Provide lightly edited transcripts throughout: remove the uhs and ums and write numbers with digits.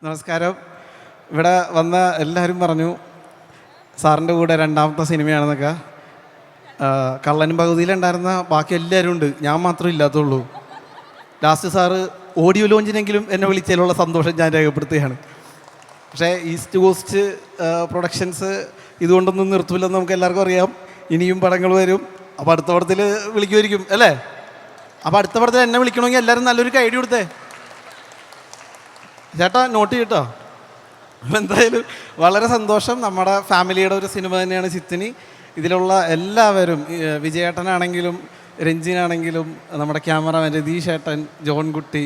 നമസ്കാരം. ഇവിടെ വന്ന എല്ലാവരും പറഞ്ഞു സാറിൻ്റെ കൂടെ രണ്ടാമത്തെ സിനിമയാണെന്നൊക്കെ. കള്ളനും പകുതിയിലുണ്ടായിരുന്ന ബാക്കി എല്ലാവരും ഉണ്ട്, ഞാൻ മാത്രമേ ഇല്ലാത്തുള്ളൂ. ലാസ്റ്റ് സാറ് ഓഡിയോ ലോഞ്ചിനെങ്കിലും എന്നെ വിളിച്ചതിലുള്ള സന്തോഷം ഞാൻ രേഖപ്പെടുത്തുകയാണ്. പക്ഷേ ഈസ്റ്റ് കോസ്റ്റ് പ്രൊഡക്ഷൻസ് ഇതുകൊണ്ടൊന്നും നിർത്തൂലെന്ന് നമുക്ക് എല്ലാവർക്കും അറിയാം. ഇനിയും പടങ്ങൾ വരും. അപ്പോൾ അടുത്ത പടത്തിൽ വിളിക്കുമായിരിക്കും അല്ലേ? അപ്പോൾ അടുത്ത പടത്തിൽ എന്നെ വിളിക്കണമെങ്കിൽ എല്ലാവരും നല്ലൊരു ഐഡിയ കൊടുത്തേ ചേട്ടാ, നോട്ട് ചെയ്യട്ടോ. അപ്പോൾ എന്തായാലും വളരെ സന്തോഷം. നമ്മുടെ ഫാമിലിയുടെ ഒരു സിനിമ തന്നെയാണ് ചിത്തിനി. ഇതിലുള്ള എല്ലാവരും, വിജയേട്ടനാണെങ്കിലും രഞ്ജിനാണെങ്കിലും നമ്മുടെ ക്യാമറമാൻ രതീഷ് ഏട്ടൻ, ജോൺകുട്ടി,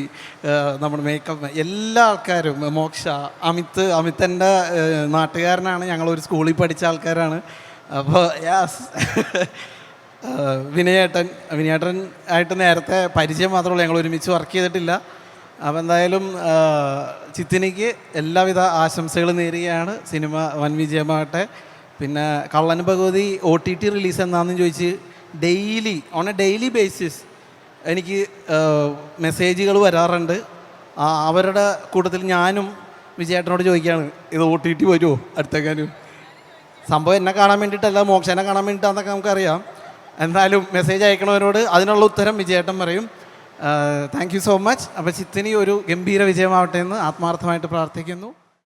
നമ്മുടെ മേക്കപ്പ്, എല്ലാ ആൾക്കാരും, മോക്ഷ, അമിത്തൻ്റെ നാട്ടുകാരനാണ്, ഞങ്ങളൊരു സ്കൂളിൽ പഠിച്ച ആൾക്കാരാണ്. അപ്പോൾ യാസ് വിനയേട്ടൻ ആയിട്ട് നേരത്തെ പരിചയം മാത്രമേ ഉള്ളൂ, ഞങ്ങൾ ഒരുമിച്ച് വർക്ക് ചെയ്തിട്ടില്ല. അപ്പോൾ എന്തായാലും ചിത്തിനിക്ക് എല്ലാവിധ ആശംസകളും നേരുകയാണ്. സിനിമ വൻ വിജയമാകട്ടെ. പിന്നെ കള്ളൻ ഭഗവതി OTT റിലീസ് എന്നാണെന്ന് ചോദിച്ച് ഓൺ എ ഡെയിലി ബേസിസ് എനിക്ക് മെസ്സേജുകൾ വരാറുണ്ട്. അവരുടെ കൂട്ടത്തിൽ ഞാനും വിജയേട്ടനോട് ചോദിക്കുകയാണ്, ഇത് OTT വരുമോ അടുത്തേക്കാനും? സംഭവം എന്നെ കാണാൻ വേണ്ടിയിട്ടല്ല, മോക്ഷനെ കാണാൻ വേണ്ടിയിട്ടാണെന്നൊക്കെ നമുക്കറിയാം. എന്തായാലും മെസ്സേജ് അയക്കണവരോട് അതിനുള്ള ഉത്തരം വിജയേട്ടൻ പറയും. Thank you so much. അപ്പോൾ ചിത്തിനി ഒരു ഗംഭീര വിജയമാവട്ടെ എന്ന് ആത്മാർത്ഥമായിട്ട് പ്രാർത്ഥിക്കുന്നു.